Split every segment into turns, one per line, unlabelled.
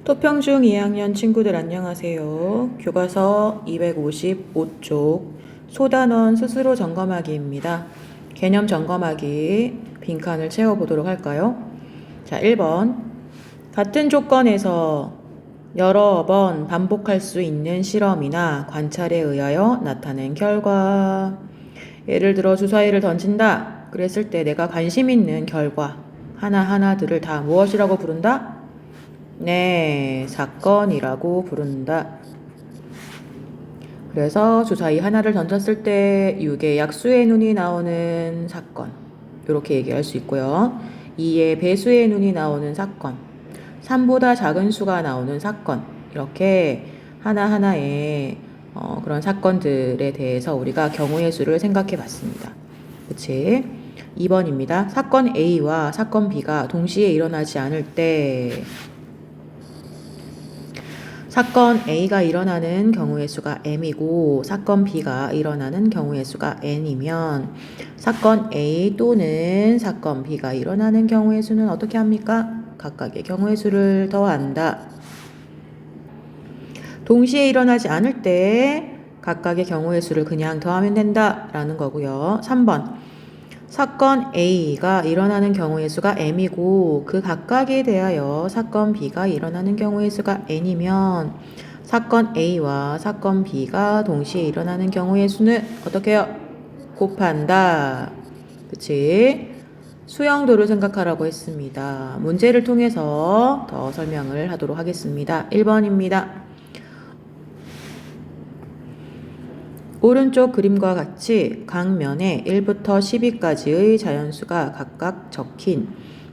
토평중 2학년 친구들 안녕하세요. 교과서 255쪽 소단원 스스로 점검하기입니다. 개념 점검하기 빈칸을 채워보도록 할까요? 자, 1번. 같은 조건에서 여러 번 반복할 수 있는 실험이나 관찰에 의하여 나타낸 결과. 예를 들어 주사위를 던진다. 그랬을 때 내가 관심 있는 결과 하나하나들을 다 무엇이라고 부른다? 네, 사건이라고 부른다. 그래서 주사위 하나를 던졌을 때 6의 약수의 눈이 나오는 사건, 이렇게 얘기할 수 있고요. 2의 배수의 눈이 나오는 사건, 3보다 작은 수가 나오는 사건, 이렇게 하나하나의 그런 사건들에 대해서 우리가 경우의 수를 생각해 봤습니다. 그치? 2번입니다. 사건 A와 사건 B가 동시에 일어나지 않을 때 사건 A가 일어나는 경우의 수가 M이고 사건 B가 일어나는 경우의 수가 N이면 사건 A 또는 사건 B가 일어나는 경우의 수는 어떻게 합니까? 각각의 경우의 수를 더한다. 동시에 일어나지 않을 때 각각의 경우의 수를 그냥 더하면 된다 라는 거고요. 3번. 사건 A가 일어나는 경우의 수가 M이고 그 각각에 대하여 사건 B가 일어나는 경우의 수가 N이면 사건 A와 사건 B가 동시에 일어나는 경우의 수는 어떻게 해요? 곱한다. 그치? 수영도를 생각하라고 했습니다. 문제를 통해서 더 설명을 하도록 하겠습니다. 1번입니다. 오른쪽 그림과 같이 각 면에 1부터 12까지의 자연수가 각각 적힌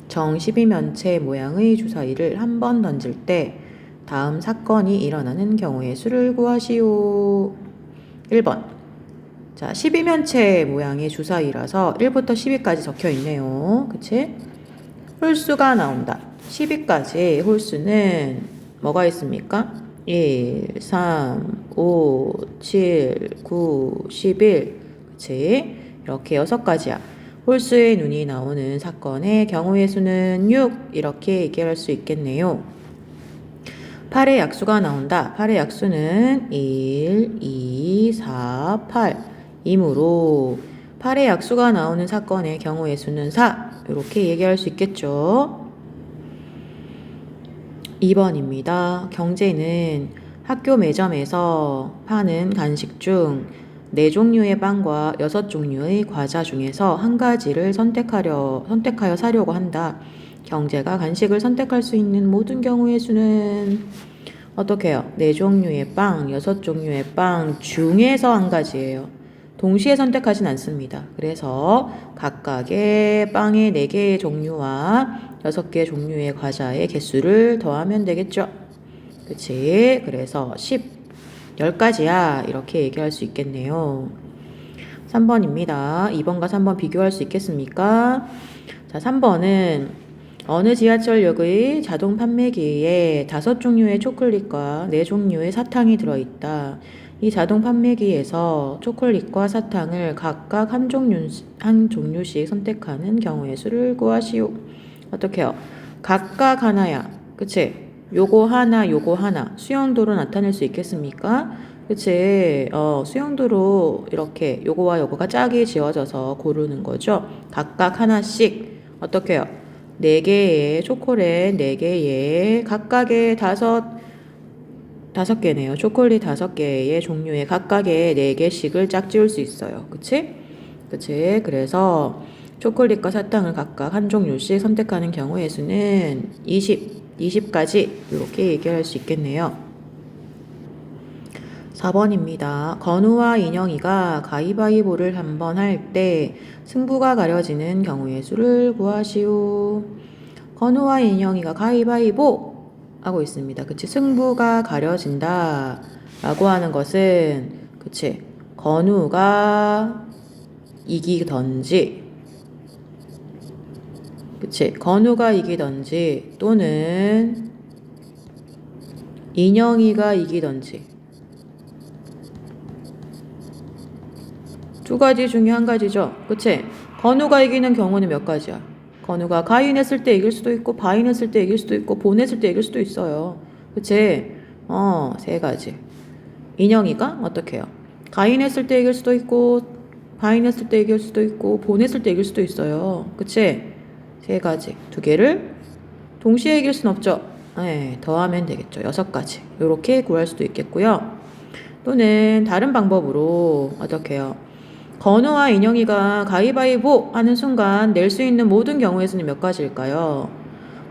정 12면체 모양의 주사위를 한 번 던질 때 다음 사건이 일어나는 경우의 수를 구하시오. 1번. 자, 12면체 모양의 주사위라서 1부터 12까지 적혀 있네요. 그치? 홀수가 나온다. 12까지 홀수는 뭐가 있습니까? 1, 3, 5, 7, 9, 11. 그치? 이렇게 6가지야. 홀수의 눈이 나오는 사건의 경우의 수는 6. 이렇게 얘기할 수 있겠네요. 8의 약수가 나온다. 8의 약수는 1, 2, 4, 8 이므로 8의 약수가 나오는 사건의 경우의 수는 4. 이렇게 얘기할 수 있겠죠. 2번입니다. 경제는 학교 매점에서 파는 간식 중 4종류의 빵과 6종류의 과자 중에서 한 가지를 선택하여 사려고 한다. 경제가 간식을 선택할 수 있는 모든 경우의 수는 어떻게 해요? 4종류의 빵, 6종류의 빵 중에서 한 가지예요. 동시에 선택하진 않습니다. 그래서 각각의 빵의 4개의 종류와 6개의 종류의 과자의 개수를 더하면 되겠죠. 그치? 그래서 10가지야. 이렇게 얘기할 수 있겠네요. 3번입니다. 2번과 3번 비교할 수 있겠습니까? 자, 3번은 어느 지하철역의 자동 판매기에 5종류의 초콜릿과 4종류의 사탕이 들어있다. 이 자동 판매기에서 초콜릿과 사탕을 각각 한 종류씩 선택하는 경우의 수를 구하시오. 어떻게 해요? 각각 하나야. 그치? 요거 하나, 요거 하나. 수영도로 나타낼 수 있겠습니까? 그치? 수영도로 이렇게 요거와 요거가 짝이 지어져서 고르는 거죠. 각각 하나씩. 어떻게 해요? 4개의 초콜릿, 4개의 각각의 5개네요. 초콜릿 5개의 종류의 각각의 4개씩을 짝지을 수 있어요. 그치? 그치? 그래서 초콜릿과 사탕을 각각 한 종류씩 선택하는 경우의 수는 20가지 이렇게 얘기할 수 있겠네요. 4번입니다. 건우와 인영이가 가위바위보를 한번 할 때 승부가 가려지는 경우의 수를 구하시오. 건우와 인영이가 가위바위보 하고 있습니다. 그치? 승부가 가려진다 라고 하는 것은 그치? 건우가 이기던지 그치? 건우가 이기던지 또는 인영이가 이기던지 2가지 중에 한 가지죠. 그치? 건우가 이기는 경우는 몇 가지야? 건우가 가인했을 때 이길 수도 있고 바인했을 때 이길 수도 있고 보냈을 때 이길 수도 있어요. 그치? 세 가지. 인형이가 어떻게 해요? 가인했을 때 이길 수도 있고, 바인했을 때 이길 수도 있고, 보냈을 때 이길 수도 있어요. 그치? 세 가지. 두 개를 동시에 이길 순 없죠. 네, 더하면 되겠죠. 6가지. 이렇게 구할 수도 있겠고요. 또는 다른 방법으로 어떻게 해요? 건우와 인형이가 가위바위보 하는 순간 낼 수 있는 모든 경우의 수는 몇 가지일까요?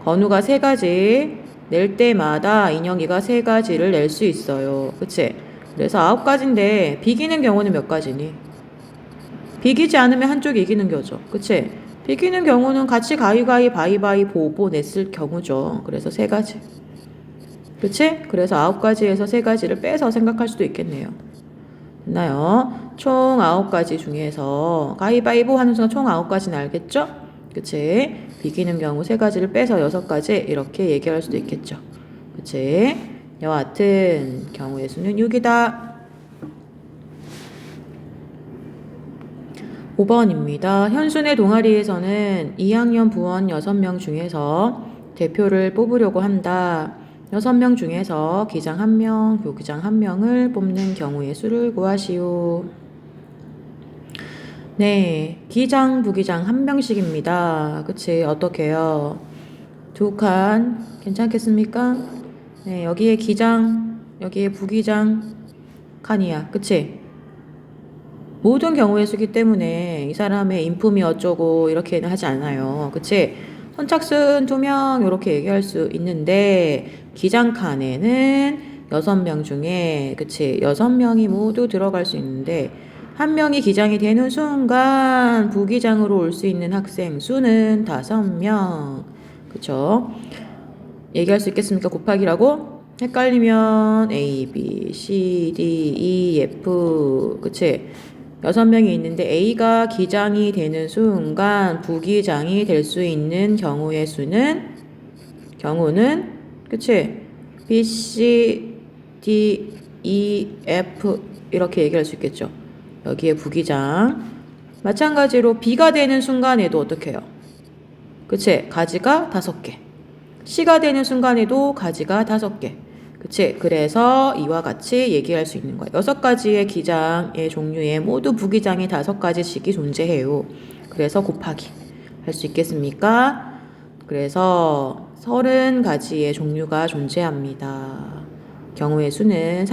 건우가 3가지 낼 때마다 인형이가 3가지를 낼 수 있어요. 그치? 그래서 9가지인데 비기는 경우는 몇 가지니? 비기지 않으면 한쪽이 이기는 거죠. 그치? 비기는 경우는 같이 바위바위보 냈을 경우죠. 그래서 3가지. 그치? 그래서 9가지에서 3가지를 빼서 생각할 수도 있겠네요. 됐나요? 총 9가지 중에서 가위바위보 하는 순간 총 9가지는 알겠죠? 그치? 비기는 경우 3가지를 빼서 6가지 이렇게 얘기할 수도 있겠죠. 그치? 여하튼 경우의 수는 6이다. 5번입니다. 현순의 동아리에서는 2학년 부원 6명 중에서 대표를 뽑으려고 한다. 6명 중에서 기장 1명, 부기장 1명을 뽑는 경우의 수를 구하시오. 네, 기장, 부기장 1명씩입니다. 그치? 어떻게 해요? 2칸 괜찮겠습니까? 네, 여기에 기장, 여기에 부기장 칸이야. 그치? 모든 경우의 수기 때문에 이 사람의 인품이 어쩌고 이렇게는 하지 않아요. 그치? 선착순 2명 이렇게 얘기할 수 있는데 기장 칸에는 6명 중에 그치? 6명이 모두 들어갈 수 있는데 한 명이 기장이 되는 순간 부기장으로 올 수 있는 학생 수는 5명. 그쵸? 얘기할 수 있겠습니까? 곱하기라고? 헷갈리면 A, B, C, D, E, F. 그치? 6명이 있는데 A가 기장이 되는 순간 부기장이 될 수 있는 경우의 경우는 그치? B, C, D, E, F 이렇게 얘기할 수 있겠죠. 여기에 부기장. 마찬가지로 B가 되는 순간에도 어떻게 해요? 그치? 가지가 5개. C가 되는 순간에도 가지가 5개. 그치? 그래서 이와 같이 얘기할 수 있는 거예요. 6가지의 기장의 종류에 모두 부기장이 5가지씩이 존재해요. 그래서 곱하기 할 수 있겠습니까? 그래서 30가지의 종류가 존재합니다. 경우의 수는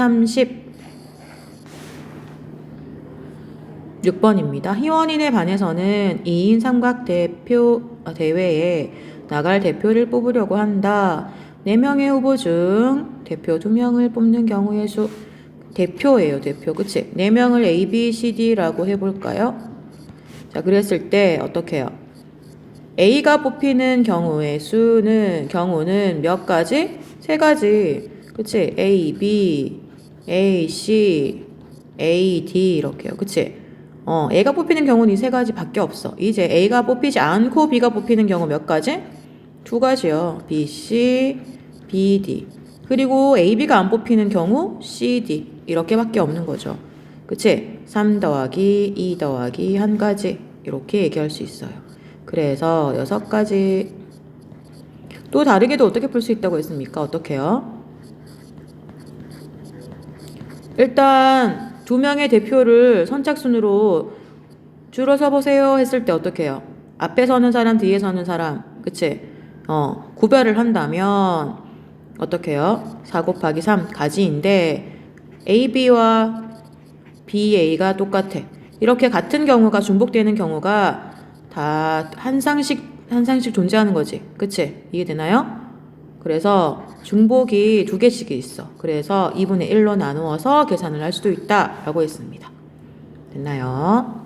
36번입니다. 희원이네 반에서는 2인 삼각 대회에 나갈 대표를 뽑으려고 한다. 4명의 후보 중 대표 2명을 뽑는 경우의 수. 대표예요, 대표. 그치? 4명을 A, B, C, D라고 해볼까요? 자, 그랬을 때 어떻게 해요? A가 뽑히는 경우는 몇 가지? 3가지. 그치? A, B, A, C, A, D 이렇게요. 그치? A가 뽑히는 경우는 이 3가지 밖에 없어. 이제 A가 뽑히지 않고 B가 뽑히는 경우 몇 가지? 2가지요. B, C, B, D. 그리고 A, B가 안 뽑히는 경우 C, D. 이렇게밖에 없는 거죠. 그치? 3 더하기 2 더하기 1가지. 이렇게 얘기할 수 있어요. 그래서 6가지. 또 다르게도 어떻게 풀 수 있다고 했습니까? 어떻게요? 일단 2명의 대표를 선착순으로 줄어서 보세요 했을 때 어떻게 해요? 앞에 서는 사람, 뒤에 서는 사람. 그치? 구별을 한다면 어떻게 해요? 4 곱하기 3가지인데 AB와 BA가 똑같아. 이렇게 같은 경우가 중복되는 경우가 다 한 상씩 존재하는 거지. 그치? 이해되나요? 그래서 중복이 2개씩이 있어. 그래서 2분의 1로 나누어서 계산을 할 수도 있다 라고 했습니다. 됐나요?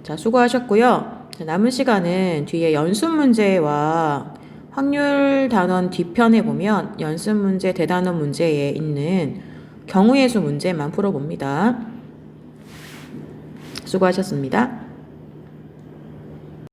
자, 수고하셨고요. 자, 남은 시간은 뒤에 연습 문제와 확률 단원 뒤편에 보면 연습 문제, 대단원 문제에 있는 경우의 수 문제만 풀어봅니다. 수고하셨습니다.